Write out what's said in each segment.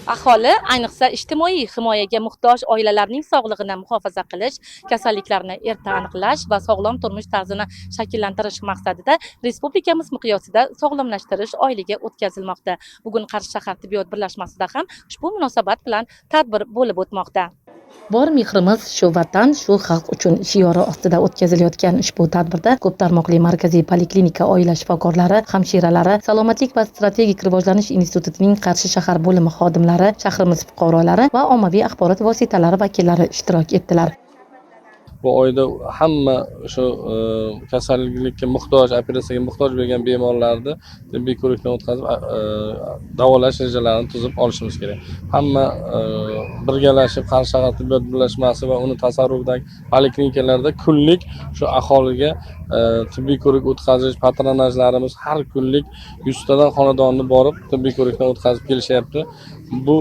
Aholi, ayniqsa ijtimoiy himoyaga muhtoj oilalarning sog'lig'ini muhofaza qilish, kasalliklarni erta aniqlash va sog'lom turmush tarzini shakllantirish maqsadida respublikamiz miqyosida sog'lomlashtirish oyligi o'tkazilmoqda. Bugun Qarshi shahar tibbiyot birlashmasida ham ushbu munosabat bilan tadbir bo'lib o'tmoqda. Bor mehrimiz shu vatan, shu xalq uchun shiori ostida o'tkazilayotgan ushbu tadbirda ko'p tarmoqli markaziy poliklinika oila shifokorlari, hamshiralari, salomatlik va strategik rivojlanish institutining Qarshi shahar bo'limi xodimlari, shahrimiz fuqarolari va ommaviy axborot vositalari vakillari ishtirok etdilar. Bu oyda hamma shu kasallikka muhtoj, operatsiyaga muhtoj bo'lgan bemorlarni tibbiy ko'rikdan o'tkazib davolash rejalarini tuzib olishimiz kerak. Hamma birgalashib Qarshi shahar tibbiyot birlashmasi va uni tasarrufidagi poliklinikalarda kunlik shu aholiga tibbiy ko'rik o'tkazish patronajlarimiz har kunlik 100 tadan xonadonni borib tibbiy ko'rikdan o'tkazib kelishyapti. Bu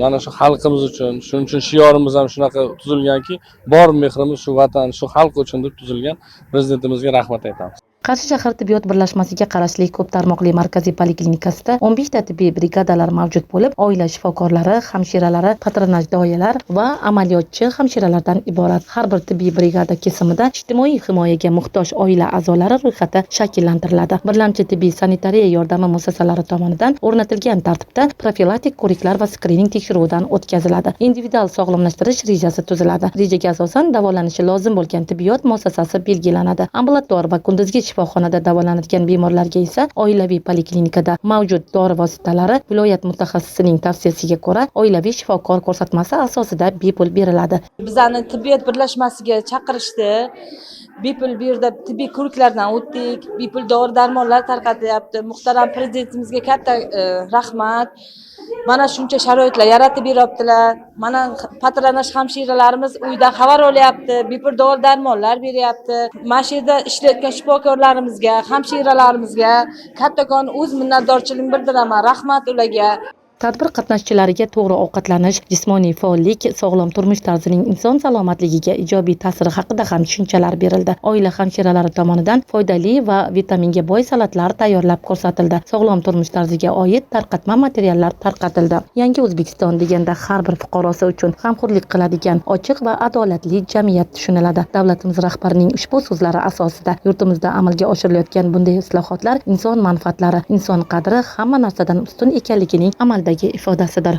mana shu xalqimiz uchun, shuning uchun shiorimiz ham shunaqa tuzilganki, bor mehrimiz shu vatan, shu xalq uchun deb tuzilgan. Prezidentimizga rahmat aytamiz. Qarshi shahar tibbiyot birlashmasiga qarashli ko'p tarmoqli markaziy poliklinikasida 15 ta tibbiy brigadalar mavjud bo'lib, oila shifokorlari, hamshiralari, patronaj doyalar va amaliyotchi hamshiralardan iborat. Har bir tibbiy brigada kesimida ijtimoiy himoyaga muhtoj oila a'zolari ro'yxati shakllantiriladi. Birlamchi tibbiy sanitariya yordami muassasalari tomonidan o'rnatilgan tartibda profilaktik ko'riklar va skrining tekshiruvidan o'tkaziladi. Individual sog'lomlashtirish rejasi tuziladi. Rejaga asosan davolanishi lozim bo'lgan tibbiyot muassasasi belgilanadi. Ambulator va kunduzgi shifoxonada davolanadigan bemorlarga esa oilaviy poliklinikada mavjud dori vositalari viloyat mutaxassisining tavsiyasiga ko'ra oilaviy shifokor ko'rsatmasi asosida bepul beriladi. Bizani tibbiyot birlashmasiga chaqirishdi. Bepul bu yerda tibbiy ko'riklardan o'tdik, bepul dori-darmonlar tarqatyapti. Muhtaram prezidentimizga katta rahmat. Mana shuncha sharoitlar yaratib beryaptilar. Mana patronaj hamshiralarimiz uydan xabar olyapti, bepul dori-darmonlar beryapti. Mana shu yerda ishlayotgan shifokorlarimizga, hamshiralarimizga kattakon o'z minnatdorchiligimni bildiraman. Rahmat ularga. Tadbir qatnashchilariga to'g'ri ovqatlanish, jismoniy faollik, sog'lom turmush tarzining inson salomatligiga ijobiy ta'siri haqida ham tushunchalar berildi. Oila hamshiralari tomonidan foydali va vitaminga boy salatlar tayyorlab ko'rsatildi. Sog'lom turmush tarziga oid tarqatma materiallar tarqatildi. Yangi O'zbekiston deganda har bir fuqarosi uchun g'amxo'rlik qiladigan ochiq va adolatli jamiyat tushuniladi. Davlatimiz rahbarining ushbu so'zlari asosida yurtimizda amalga oshirilayotgan bunday islohotlar inson manfaatlari, inson qadri hamma narsadan ustun ekanligining amaldagi ifodasidir.